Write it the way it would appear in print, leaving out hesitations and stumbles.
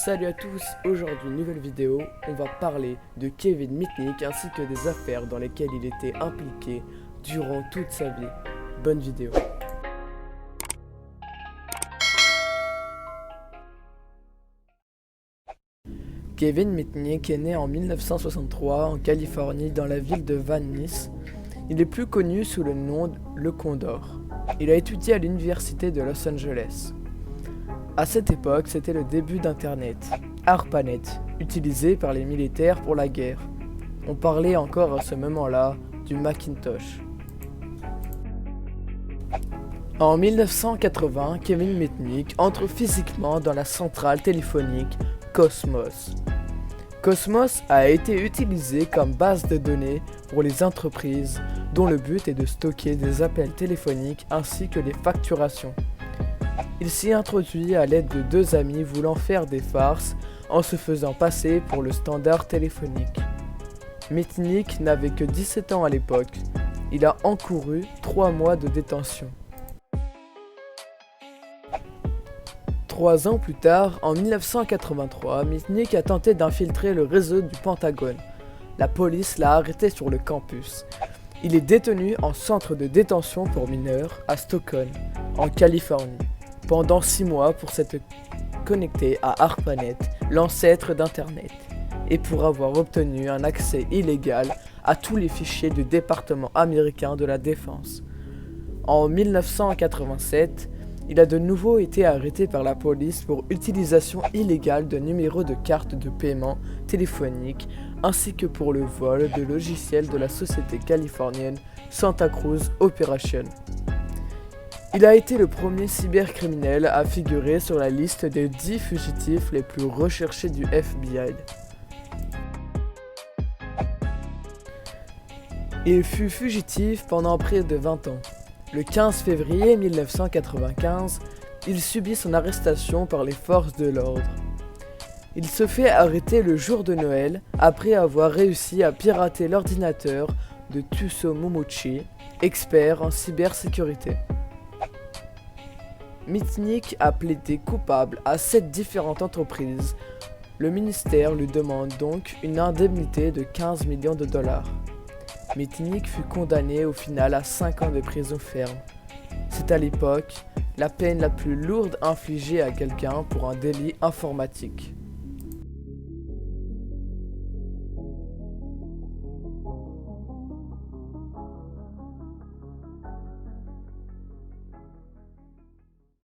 Salut à tous, aujourd'hui nouvelle vidéo, on va parler de Kevin Mitnick ainsi que des affaires dans lesquelles il était impliqué durant toute sa vie. Bonne vidéo. Kevin Mitnick est né en 1963 en Californie dans la ville de Van Nuys. Il est plus connu sous le nom de Le Condor. Il a étudié à l'université de Los Angeles. À cette époque, c'était le début d'Internet, ARPANET, utilisé par les militaires pour la guerre. On parlait encore à ce moment-là du Macintosh. En 1980, Kevin Mitnick entre physiquement dans la centrale téléphonique Cosmos. Cosmos a été utilisé comme base de données pour les entreprises dont le but est de stocker des appels téléphoniques ainsi que les facturations. Il s'y introduit à l'aide de deux amis voulant faire des farces en se faisant passer pour le standard téléphonique. Mitnick n'avait que 17 ans à l'époque. Il a encouru 3 mois de détention. 3 ans plus tard, en 1983, Mitnick a tenté d'infiltrer le réseau du Pentagone. La police l'a arrêté sur le campus. Il est détenu en centre de détention pour mineurs à Stockton, en Californie, pendant 6 mois pour s'être connecté à ARPANET, l'ancêtre d'Internet, et pour avoir obtenu un accès illégal à tous les fichiers du département américain de la défense. En 1987, il a de nouveau été arrêté par la police pour utilisation illégale de numéros de carte de paiement téléphonique ainsi que pour le vol de logiciels de la société californienne Santa Cruz Operation. Il a été le premier cybercriminel à figurer sur la liste des 10 fugitifs les plus recherchés du FBI. Il fut fugitif pendant près de 20 ans. Le 15 février 1995, il subit son arrestation par les forces de l'ordre. Il se fait arrêter le jour de Noël après avoir réussi à pirater l'ordinateur de Tuso Momochi, expert en cybersécurité. Mitnick a plaidé coupable à 7 différentes entreprises. Le ministère lui demande donc une indemnité de 15 millions de dollars. Mitnick fut condamné au final à 5 ans de prison ferme. C'est à l'époque la peine la plus lourde infligée à quelqu'un pour un délit informatique.